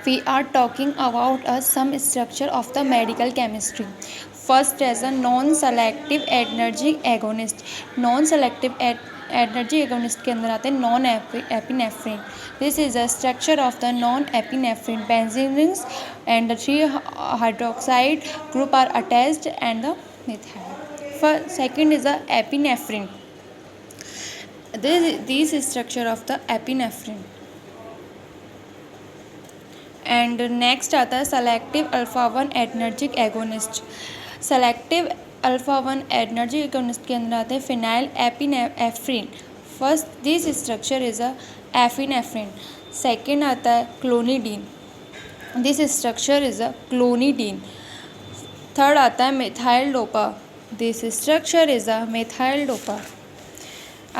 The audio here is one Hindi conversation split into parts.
we are talking about some structure of the medical chemistry. First is a non-selective energy agonist. Non-selective energy agonist के अंदर आते हैं non epinephrine. This is a structure of the non epinephrine. Benzene rings and the 3 hydroxide group are attached and the methyl. Second is the epinephrine. This structure of the epinephrine. And next आता है selective alpha 1 energic agonist. Selective alpha 1 energy agonist के अंदर आते हैं phenyl epinephrine. First this structure is a epinephrine. Second आता है clonidine. This structure is a clonidine. Third आता है methyldopa. This structure is a methyldopa.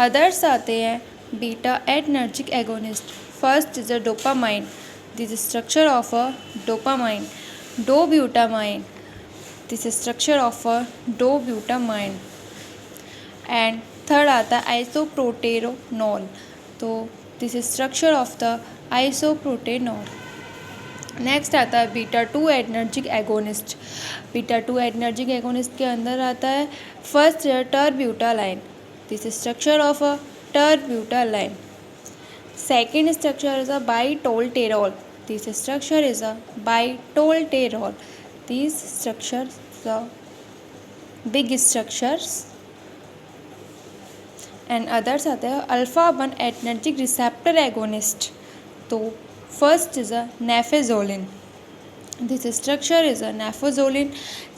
Others आते हैं beta adrenergic agonist. First is a dopamine. This structure of a dopamine. Dobutamine. This structure of a dobutamine. And third आता है आइसोप्रोटेनॉल. तो this structure of the isoproterenol. Next आता है beta 2 adrenergic agonist. Beta 2 adrenergic agonist के अंदर आता है first terbutaline. This structure of a टरब्यूटालाइन. Second structure is a bitolterol. This structure is a bitolterol. These structures are big structures. and others आते हैं अल्फा 1 एनर्जिक रिसेप्टर एगोनिस्ट. तो first is a naphazoline. This structure is a naphazoline.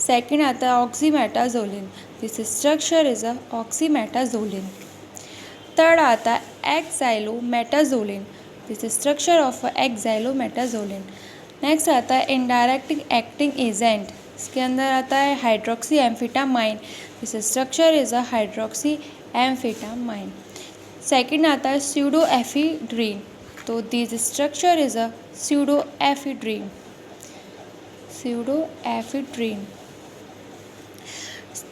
Second आता है oxymetazoline. This structure is a oxymetazoline. Third आता है xylometazoline. This structure of xylometazoline. Next आता है इनडायरेक्ट एक्टिंग एजेंट. इसके अंदर आता है hydroxyamphetamine. This structure is a hydroxy amphetamine. Second आता है स्यूडो एफिड्रीन. तो this structure is a pseudoephedrine. Pseudoephedrine.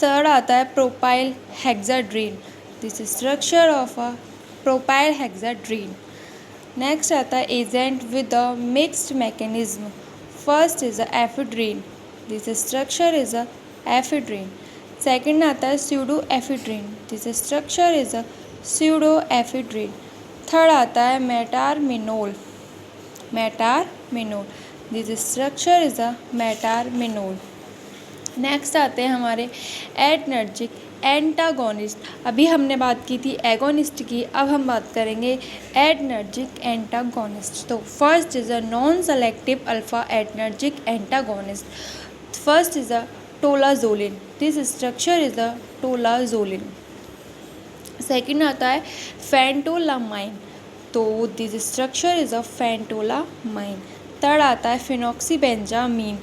Third आता है propylhexedrine. This structure of a propylhexedrine. Next आता है agent with a mixed mechanism. First is a ephedrine. This structure is a ephedrine. Second आता है pseudoephedrine. This structure is a pseudoephedrine. Third आता है metaraminol. Metaraminol. This structure is a metaraminol. Next आते हैं हमारे एनर्जिक एंटागोनिस्ट. अभी हमने बात की थी एगोनिस्ट की, अब हम बात करेंगे एनर्जिक एंटागोनिस्ट. तो first is a non selective alpha adrenergic antagonist. First is a tolazoline. This structure is a tolazoline. Second आता है फेंटोलामाइन. तो this structure is a phentolamine. Third आता है फिनॉक्सीबेंजामीन.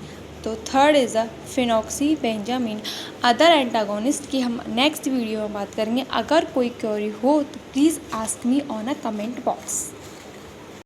तो third is a phenoxybenzamine. Other antagonist की हम नेक्स्ट वीडियो में बात करेंगे. अगर कोई क्वेरी हो तो please ask me on a comment box.